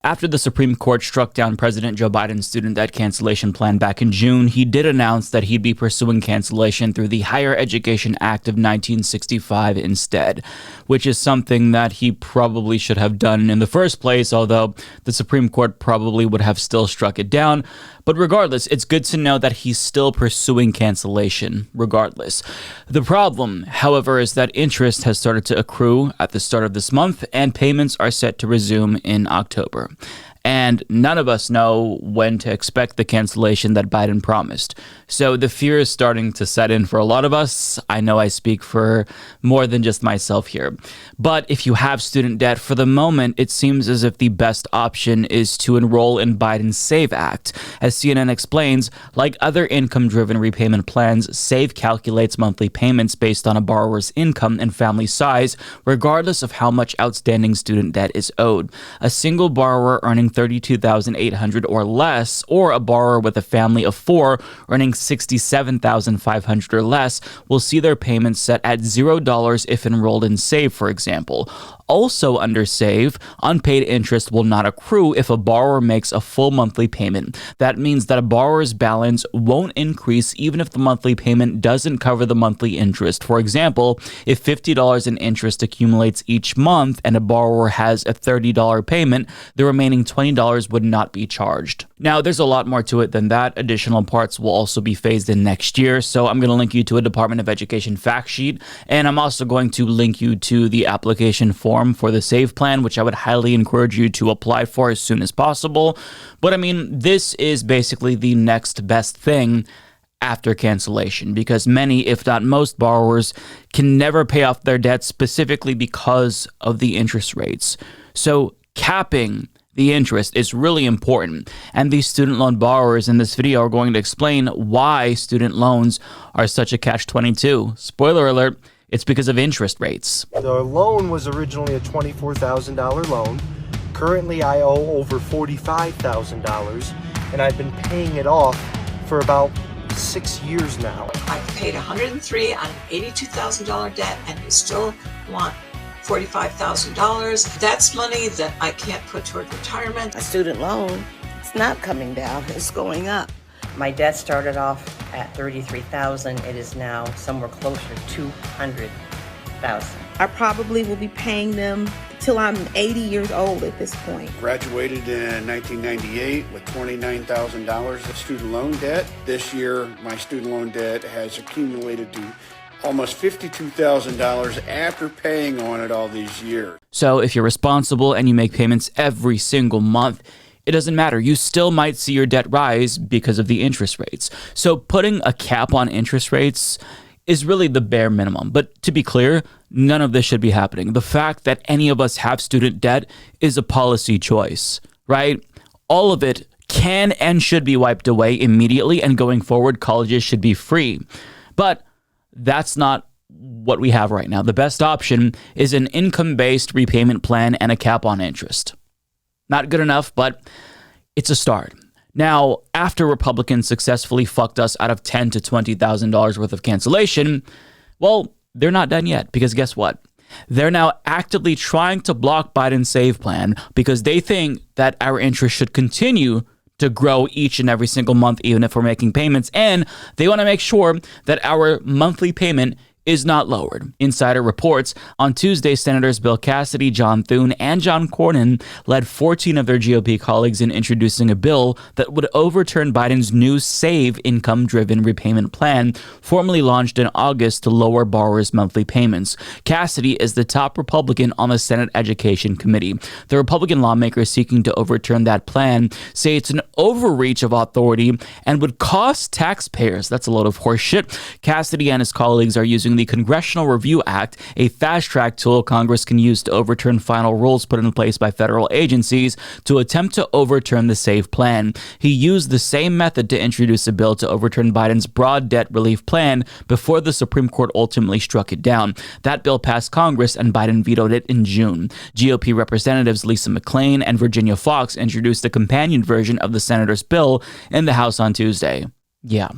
After the Supreme Court struck down President Joe Biden's student debt cancellation plan back in June, he did announce that he'd be pursuing cancellation through the Higher Education Act of 1965 instead, which is something that he probably should have done in the first place, although the Supreme Court probably would have still struck it down. But regardless, it's good to know that he's still pursuing cancellation, regardless. The problem, however, is that interest has started to accrue at the start of this month, and payments are set to resume in October. And none of us know when to expect the cancellation that Biden promised. So the fear is starting to set in for a lot of us. I know I speak for more than just myself here. But if you have student debt, for the moment, it seems as if the best option is to enroll in Biden's SAVE Act. As CNN explains, like other income-driven repayment plans, SAVE calculates monthly payments based on a borrower's income and family size, regardless of how much outstanding student debt is owed. A single borrower earning $32,800 or less, or a borrower with a family of 4 earning $67,500 or less, will see their payments set at $0 if enrolled in SAVE, for example. Also under SAVE, unpaid interest will not accrue if a borrower makes a full monthly payment. That means that a borrower's balance won't increase even if the monthly payment doesn't cover the monthly interest. For example, if $50 in interest accumulates each month and a borrower has a $30 payment, the remaining $20 would not be charged. Now, there's a lot more to it than that. Additional parts will also be phased in next year, so I'm going to link you to a Department of Education fact sheet, and I'm also going to link you to the application form for the SAVE plan, which I would highly encourage you to apply for as soon as possible. But I mean, this is basically the next best thing after cancellation, because many, if not most borrowers, can never pay off their debts specifically because of the interest rates. So capping the interest is really important, and these student loan borrowers in this video are going to explain why student loans are such a catch-22. Spoiler alert, it's because of interest rates. The loan was originally a $24,000 loan. Currently, I owe over $45,000, and I've been paying it off for about 6 years now. I've paid $103 on an $82,000 debt, and you still want $45,000. That's money that I can't put toward retirement. A student loan, it's not coming down, it's going up. My debt started off at $33,000. It is now somewhere closer to $200,000. I probably will be paying them till I'm 80 years old at this point. Graduated in 1998 with $29,000 of student loan debt. This year, my student loan debt has accumulated to almost $52,000 after paying on it all these years. So if you're responsible and you make payments every single month, it doesn't matter. You still might see your debt rise because of the interest rates. So putting a cap on interest rates is really the bare minimum. But to be clear, none of this should be happening. The fact that any of us have student debt is a policy choice, right? All of it can and should be wiped away immediately, and going forward, colleges should be free. But that's not what we have right now. The best option is an income-based repayment plan and a cap on interest. Not good enough, but it's a start. Now, after Republicans successfully fucked us out of $10,000 to $20,000 worth of cancellation, well, they're not done yet, because guess what? They're now actively trying to block Biden's SAVE plan because they think that our interest should continue to grow each and every single month, even if we're making payments, and they want to make sure that our monthly payment is not lowered. Insider reports on Tuesday, Senators Bill Cassidy, John Thune, and John Cornyn led 14 of their GOP colleagues in introducing a bill that would overturn Biden's new SAVE income-driven repayment plan, formally launched in August to lower borrowers' monthly payments. Cassidy is the top Republican on the Senate Education Committee. The Republican lawmakers seeking to overturn that plan say it's an overreach of authority and would cost taxpayers. That's a load of horseshit. Cassidy and his colleagues are using the Congressional Review Act, a fast-track tool Congress can use to overturn final rules put in place by federal agencies, to attempt to overturn the SAVE plan. He used the same method to introduce a bill to overturn Biden's broad debt relief plan before the Supreme Court ultimately struck it down. That bill passed Congress, and Biden vetoed it in June. GOP Representatives Lisa McClain and Virginia Foxx introduced a companion version of the senator's bill in the House on Tuesday. Yeah.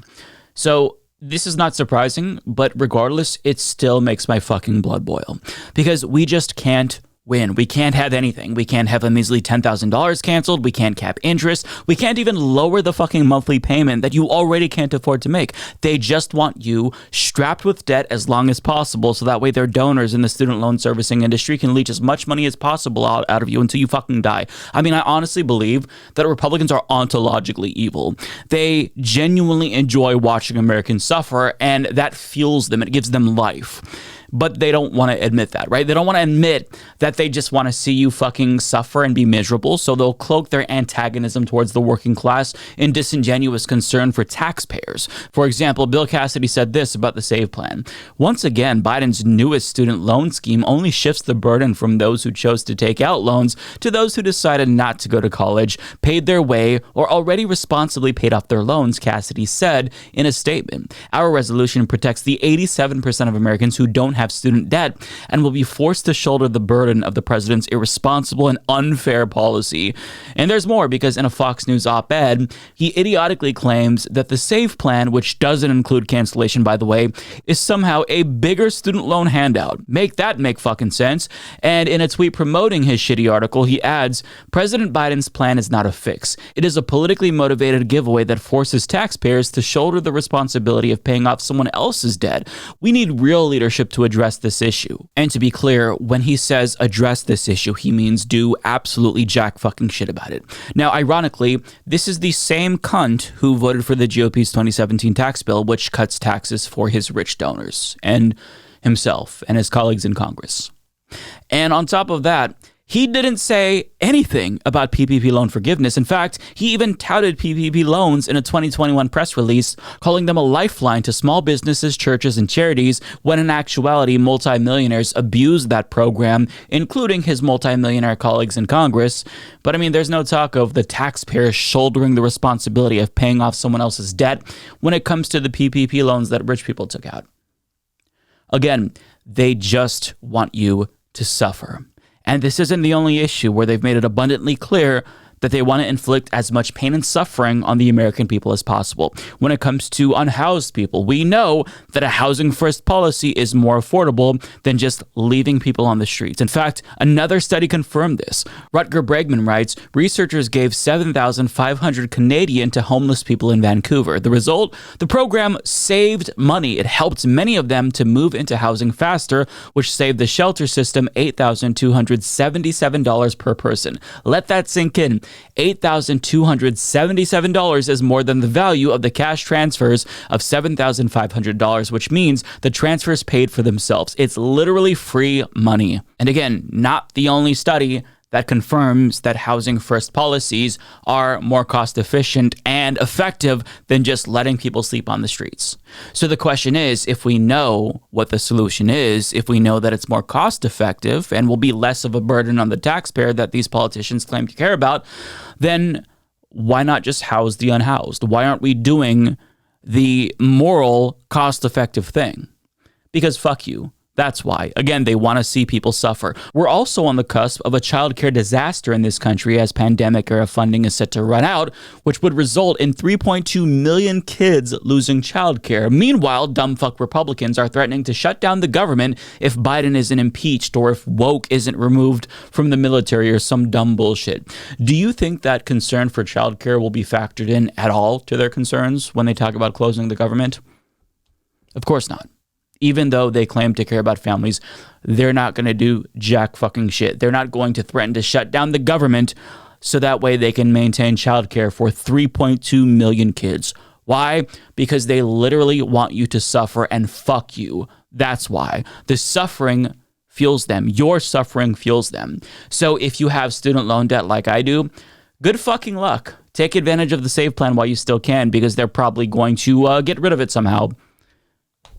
So this is not surprising, but regardless, it still makes my fucking blood boil, because we just can't win. We can't have anything. We can't have a measly $10,000 canceled. We can't cap interest. We can't even lower the fucking monthly payment that you already can't afford to make. They just want you strapped with debt as long as possible, so that way their donors in the student loan servicing industry can leech as much money as possible out of you until you fucking die. I mean, I honestly believe that Republicans are ontologically evil. They genuinely enjoy watching Americans suffer, and that fuels them. It gives them life. But they don't want to admit that, right? They don't want to admit that they just want to see you fucking suffer and be miserable. So they'll cloak their antagonism towards the working class in disingenuous concern for taxpayers. For example, Bill Cassidy said this about the SAVE plan. Once again, Biden's newest student loan scheme only shifts the burden from those who chose to take out loans to those who decided not to go to college, paid their way, or already responsibly paid off their loans, Cassidy said in a statement. Our resolution protects the 87% of Americans who don't have student debt and will be forced to shoulder the burden of the president's irresponsible and unfair policy. And there's more, because in a Fox News op-ed, he idiotically claims that the SAVE plan, which doesn't include cancellation, by the way, is somehow a bigger student loan handout. Make that make fucking sense. And in a tweet promoting his shitty article, he adds, President Biden's plan is not a fix. It is a politically motivated giveaway that forces taxpayers to shoulder the responsibility of paying off someone else's debt. We need real leadership to address this issue. And to be clear, when he says address this issue, he means do absolutely jack fucking shit about it. Now, ironically, this is the same cunt who voted for the GOP's 2017 tax bill, which cuts taxes for his rich donors and himself and his colleagues in Congress. And on top of that, he didn't say anything about PPP loan forgiveness. In fact, he even touted PPP loans in a 2021 press release, calling them a lifeline to small businesses, churches, and charities, when in actuality, multimillionaires abused that program, including his multimillionaire colleagues in Congress. But I mean, there's no talk of the taxpayers shouldering the responsibility of paying off someone else's debt when it comes to the PPP loans that rich people took out. Again, they just want you to suffer. And this isn't the only issue where they've made it abundantly clear that they want to inflict as much pain and suffering on the American people as possible. When it comes to unhoused people, we know that a housing-first policy is more affordable than just leaving people on the streets. In fact, another study confirmed this. Rutger Bregman writes, researchers gave 7,500 Canadian to homeless people in Vancouver. The result? The program saved money. It helped many of them to move into housing faster, which saved the shelter system $8,277 per person. Let that sink in. $8,277 is more than the value of the cash transfers of $7,500, which means the transfers paid for themselves. It's literally free money. And again, not the only study that confirms that housing first policies are more cost efficient and effective than just letting people sleep on the streets. So the question is, if we know what the solution is, if we know that it's more cost effective and will be less of a burden on the taxpayer that these politicians claim to care about, then why not just house the unhoused? Why aren't we doing the moral, cost effective thing? Because fuck you. That's why. Again, they want to see people suffer. We're also on the cusp of a childcare disaster in this country as pandemic-era funding is set to run out, which would result in 3.2 million kids losing childcare. Meanwhile, dumbfuck Republicans are threatening to shut down the government if Biden isn't impeached or if woke isn't removed from the military or some dumb bullshit. Do you think that concern for childcare will be factored in at all to their concerns when they talk about closing the government? Of course not. Even though they claim to care about families, they're not going to do jack fucking shit. They're not going to threaten to shut down the government so that way they can maintain childcare for 3.2 million kids. Why? Because they literally want you to suffer and fuck you. That's why. The suffering fuels them. Your suffering fuels them. So if you have student loan debt like I do, good fucking luck. Take advantage of the SAVE plan while you still can, because they're probably going to get rid of it somehow.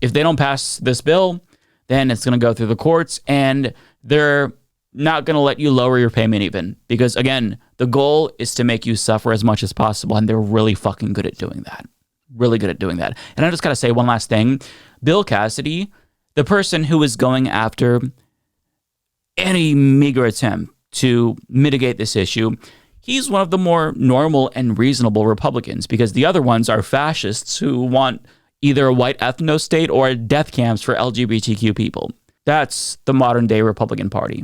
If they don't pass this bill, then it's going to go through the courts, and they're not going to let you lower your payment even. Because, again, the goal is to make you suffer as much as possible, and they're really fucking good at doing that. Really good at doing that. And I just got to say one last thing. Bill Cassidy, the person who is going after any meager attempt to mitigate this issue, he's one of the more normal and reasonable Republicans, because the other ones are fascists who want either a white ethno-state or death camps for LGBTQ people. That's the modern-day Republican Party.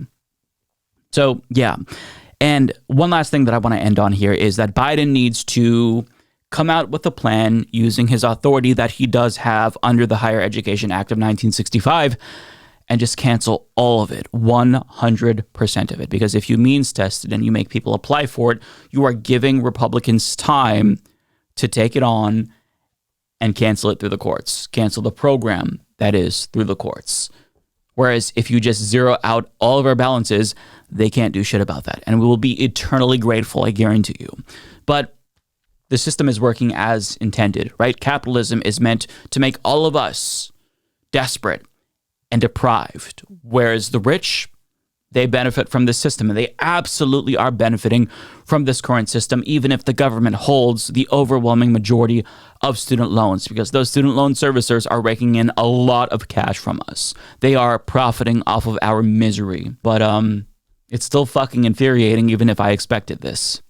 So, yeah. And one last thing that I want to end on here is that Biden needs to come out with a plan using his authority that he does have under the Higher Education Act of 1965 and just cancel all of it, 100% of it. Because if you means test it and you make people apply for it, you are giving Republicans time to take it on and cancel it through the courts, cancel the program that is through the courts. Whereas if you just zero out all of our balances, they can't do shit about that. And we will be eternally grateful, I guarantee you. But the system is working as intended, right? Capitalism is meant to make all of us desperate and deprived, whereas the rich, they benefit from this system, and they absolutely are benefiting from this current system, even if the government holds the overwhelming majority of student loans, because those student loan servicers are raking in a lot of cash from us. They are profiting off of our misery, but it's still fucking infuriating, even if I expected this.